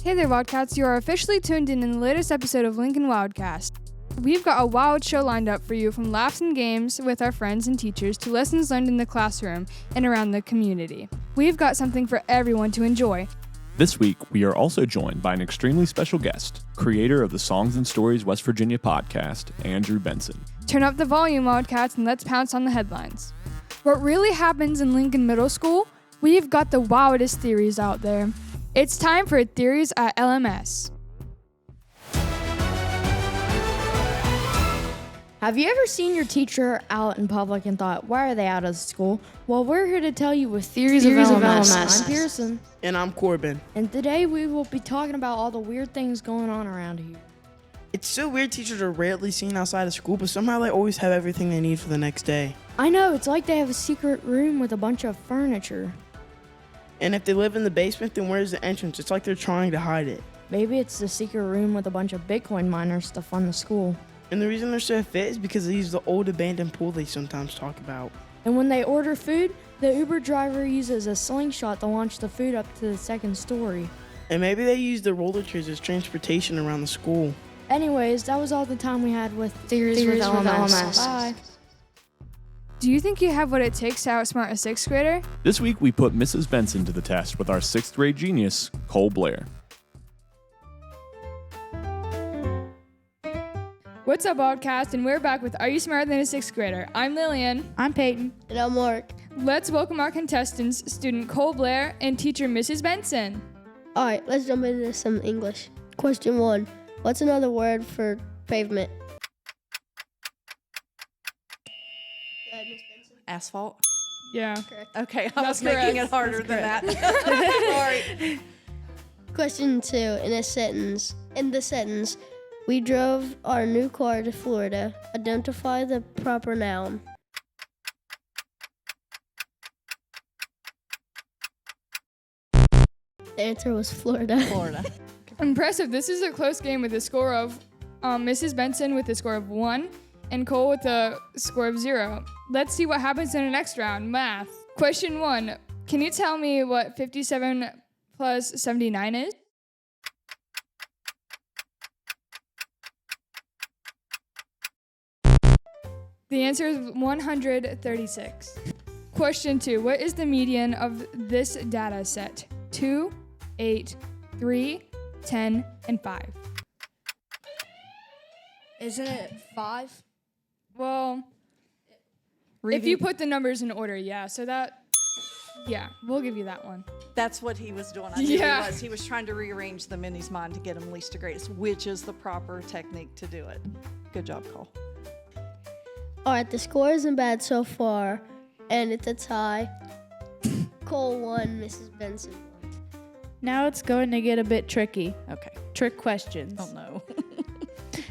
Hey there, Wildcats. You are officially tuned in the latest episode of Lincoln Wildcast. We've got a wild show lined up for you, from laughs and games with our friends and teachers to lessons learned in the classroom and around the community. We've got something for everyone to enjoy. This week, we are also joined by an extremely special guest, creator of the Songs and Stories West Virginia podcast, Andrew Benson. Turn up the volume, Wildcats, and let's pounce on the headlines. What really happens in Lincoln Middle School? We've got the wildest theories out there. It's time for Theories at LMS. Have you ever seen your teacher out in public and thought, why are they out of school? Well, we're here to tell you with Theories of LMS. I'm Pearson. And I'm Corbin. And today we will be talking about all the weird things going on around here. It's so weird teachers are rarely seen outside of school, but somehow they always have everything they need for the next day. I know, it's like they have a secret room with a bunch of furniture. And if they live in the basement, then where's the entrance? It's like they're trying to hide it. Maybe it's the secret room with a bunch of Bitcoin miners to fund the school. And the reason they're so fit is because they use the old abandoned pool they sometimes talk about. And when they order food, the Uber driver uses a slingshot to launch the food up to the second story. And maybe they use the roller chairs as transportation around the school. Anyways, that was all the time we had with Theories with LMS. Bye. Do you think you have what it takes to outsmart a sixth grader? This week, we put Mrs. Benson to the test with our sixth grade genius, Cole Blair. What's up, Wildcast? And we're back with Are You Smarter Than a Sixth Grader? I'm Lillian. I'm Peyton. And I'm Mark. Let's welcome our contestants, student Cole Blair and teacher Mrs. Benson. All right, let's jump into some English. Question 1. What's another word for pavement? Go ahead, Miss Benson. Asphalt. Yeah. Correct. Okay, I That's was making it correct. harder than that. Sorry. Question 2. In the sentence, we drove our new car to Florida. Identify the proper noun. The answer was Florida. Florida. Impressive. This is a close game with a score of Mrs. Benson with a score of 1 and Cole with a score of 0. Let's see what happens in the next round. Math. Question 1. Can you tell me what 57 plus 79 is? The answer is 136. Question 2. What is the median of this data set? 2, 8, 3, 10, and 5. Isn't it 5? Well, if you put the numbers in order, yeah. So we'll give you that one. That's what he was doing. I knew Yeah. he was. He was trying to rearrange them in his mind to get them least to greatest, which is the proper technique to do it. Good job, Cole. All right, the score isn't bad so far, and it's a tie. Cole 1, Mrs. Benson 1. Now it's going to get a bit tricky. Okay. Trick questions. Oh, no.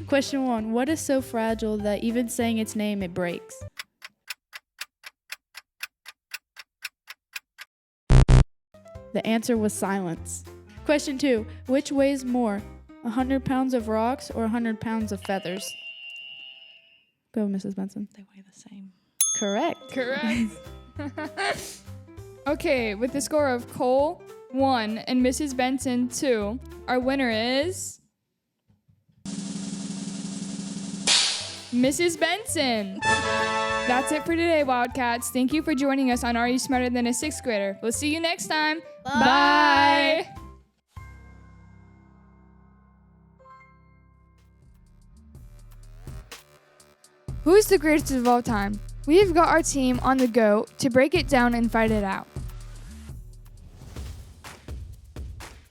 Question 1. What is so fragile that even saying its name, it breaks? The answer was silence. Question 2. Which weighs more, 100 pounds of rocks or 100 pounds of feathers? Go, Mrs. Benson. They weigh the same. Correct. Correct. Okay, with the score of Cole 1 and Mrs. Benson 2, our winner is Mrs. Benson. That's it for today, Wildcats. Thank you for joining us on Are You Smarter Than a Sixth Grader? We'll see you next time. Bye. Who's the greatest of all time? We've got our team on the go to break it down and fight it out.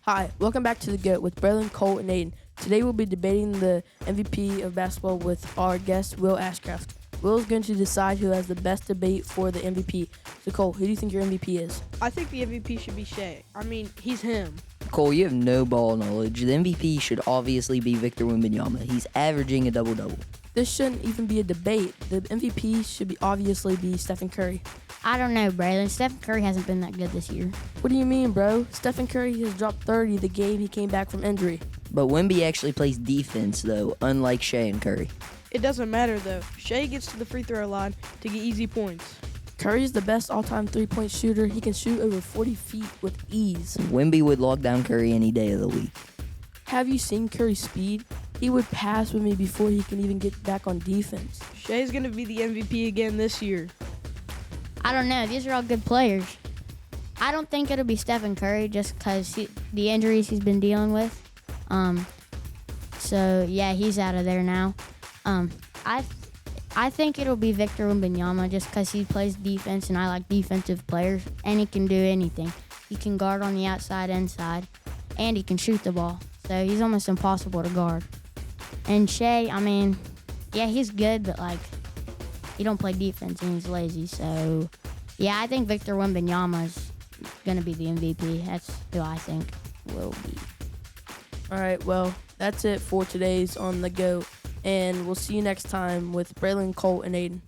Hi, welcome back to The GO.A.T with Braylon, Cole, and Aiden. Today we'll be debating the MVP of basketball with our guest, Will Ashcraft. Will is going to decide who has the best debate for the MVP. So Cole, who do you think your MVP is? I think the MVP should be Shea. I mean, he's him. Cole, you have no ball knowledge. The MVP should obviously be Victor Wembanyama. He's averaging a double-double. This shouldn't even be a debate. The MVP should obviously be Stephen Curry. I don't know, Braylon. Stephen Curry hasn't been that good this year. What do you mean, bro? Stephen Curry has dropped 30 the game he came back from injury. But Wemby actually plays defense, though, unlike Shea and Curry. It doesn't matter, though. Shea gets to the free throw line to get easy points. Curry is the best all-time three-point shooter. He can shoot over 40 feet with ease. Wemby would lock down Curry any day of the week. Have you seen Curry's speed? He would pass with me before he can even get back on defense. Shea's going to be the MVP again this year. I don't know. These are all good players. I don't think it'll be Stephen Curry just because the injuries he's been dealing with. So, yeah, he's out of there now. I think it'll be Victor Wembanyama just because he plays defense, and I like defensive players, and he can do anything. He can guard on the outside, inside, and he can shoot the ball. So he's almost impossible to guard. And Shea, I mean, yeah, he's good, but, like, he don't play defense, and he's lazy. So, yeah, I think Victor Wembanyama is going to be the MVP. That's who I think will be. All right, well, that's it for today's On the Go. And we'll see you next time with Braylon, Colt, and Aiden.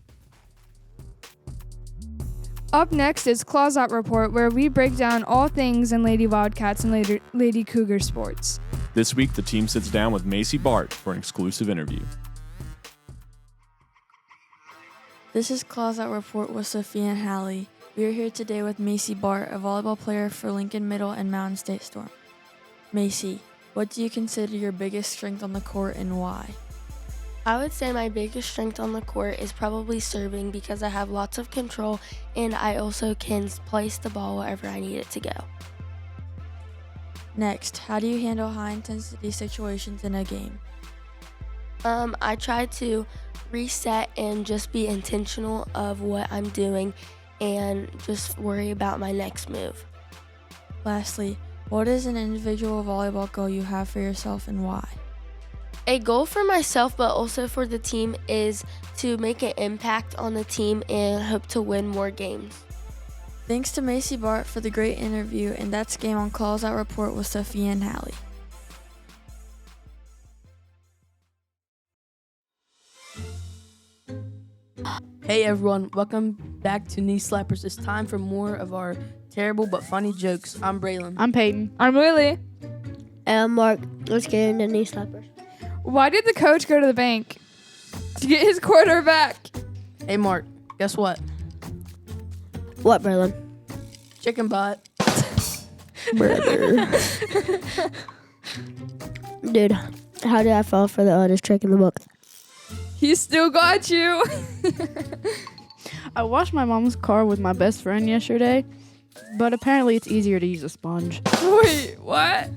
Up next is Closeout Report, where we break down all things in Lady Wildcats and Lady Cougar sports. This week, the team sits down with Macy Bart for an exclusive interview. This is Closeout Report with Sophia and Hallie. We are here today with Macy Bart, a volleyball player for Lincoln Middle and Mountain State Storm. Macy, what do you consider your biggest strength on the court and why? I would say my biggest strength on the court is probably serving because I have lots of control and I also can place the ball wherever I need it to go. Next, how do you handle high-intensity situations in a game? I try to reset and just be intentional of what I'm doing and just worry about my next move. Lastly, what is an individual volleyball goal you have for yourself and why? A goal for myself, but also for the team, is to make an impact on the team and hope to win more games. Thanks to Macy Bart for the great interview, and that's Game on Closeout Report with Sophia and Hallie. Hey everyone, welcome back to Knee Slappers. It's time for more of our terrible but funny jokes. I'm Braylon. I'm Peyton. I'm Lily. And I'm Mark. Let's get into knee slappers. Why did the coach go to the bank? To get his quarter back. Hey Mark, guess what? What, Braylon? Chicken butt. Brother. Dude, how did I fall for the oldest trick in the book? He still got you. I washed my mom's car with my best friend yesterday, but apparently it's easier to use a sponge. Wait, what?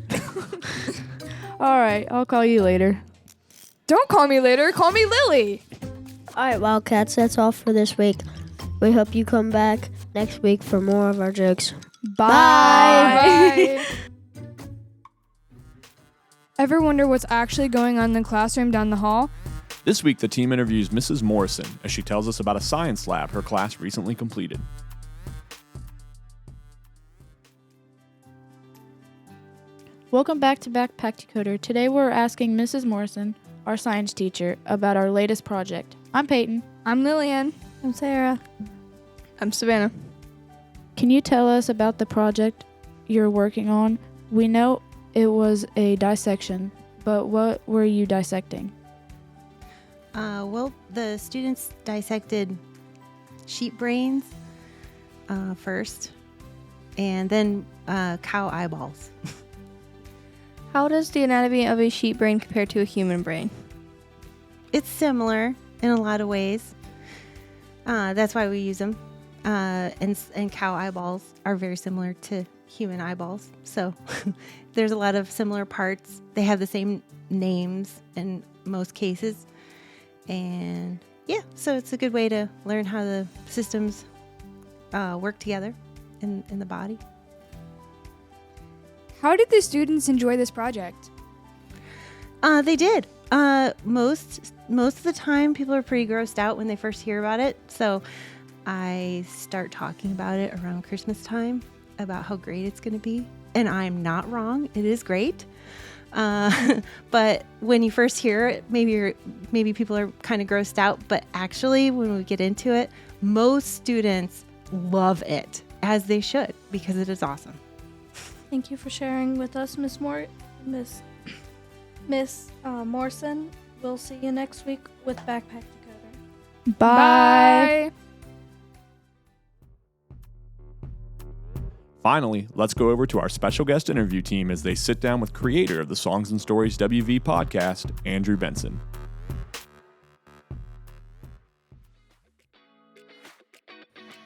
All right, I'll call you later. Don't call me later. Call me Lily. All right, Wildcats, that's all for this week. We hope you come back next week for more of our jokes. Bye. Bye. Ever wonder what's actually going on in the classroom down the hall? This week, the team interviews Mrs. Morrison as she tells us about a science lab her class recently completed. Welcome back to Backpack Decoder. Today we're asking Mrs. Morrison, our science teacher, about our latest project. I'm Peyton. I'm Lillian. I'm Sarah. I'm Savannah. Can you tell us about the project you're working on? We know it was a dissection, but what were you dissecting? Well, the students dissected sheep brains first, and then cow eyeballs. How does the anatomy of a sheep brain compare to a human brain? It's similar in a lot of ways. That's why we use them. And cow eyeballs are very similar to human eyeballs. So there's a lot of similar parts. They have the same names in most cases. And yeah, so it's a good way to learn how the systems work together in the body. How did the students enjoy this project? They did. Most of the time, people are pretty grossed out when they first hear about it. So I start talking about it around Christmas time, about how great it's going to be. And I'm not wrong. It is great. But when you first hear it, maybe people are kind of grossed out. But actually, when we get into it, most students love it, as they should, because it is awesome. Thank you for sharing with us, Miss Morrison. We'll see you next week with Backpack Decoder. Bye. Bye. Finally, let's go over to our special guest interview team as they sit down with creator of the Songs and Stories WV podcast, Andrew Benson.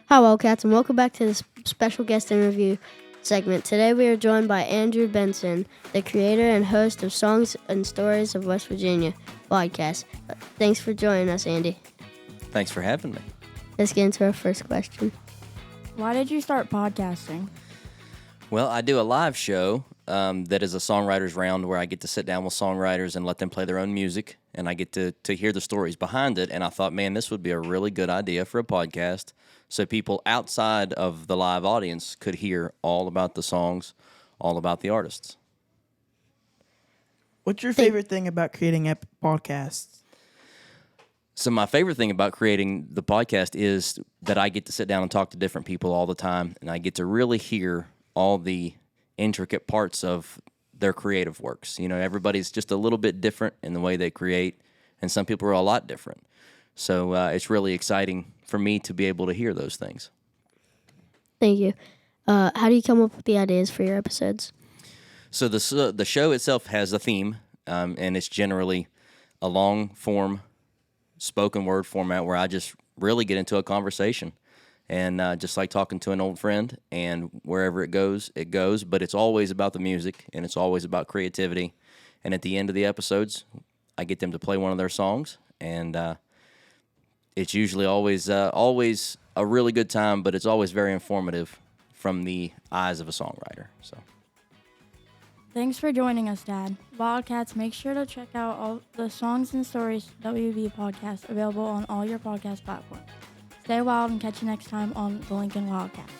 Hi, Wildcats, and welcome back to this special guest interview segment. Today we are joined by Andrew Benson, the creator and host of Songs and Stories of West Virginia podcast. Thanks for joining us, Andy. Thanks for having me. Let's get into our first question. Why did you start podcasting? Well, I do a live show that is a songwriters round where I get to sit down with songwriters and let them play their own music, and I get to hear the stories behind it. And I thought, man, this would be a really good idea for a podcast so people outside of the live audience could hear all about the songs, all about the artists. What's your favorite thing about creating podcasts? So my favorite thing about creating the podcast is that I get to sit down and talk to different people all the time, and I get to really hear all the intricate parts of their creative works. You know, everybody's just a little bit different in the way they create, and some people are a lot different. So it's really exciting for me to be able to hear those things. Thank you. How do you come up with the ideas for your episodes? So the show itself has a theme, and it's generally a long-form spoken word format where I just really get into a conversation. And just like talking to an old friend, and wherever it goes, but it's always about the music, and it's always about creativity. And at the end of the episodes, I get them to play one of their songs, and it's usually always a really good time, but it's always very informative from the eyes of a songwriter. So, Thanks for joining us, Dad. Wildcats, make sure to check out all the Songs and Stories WV podcast available on all your podcast platforms. Stay wild and catch you next time on the Lincoln Wildcats.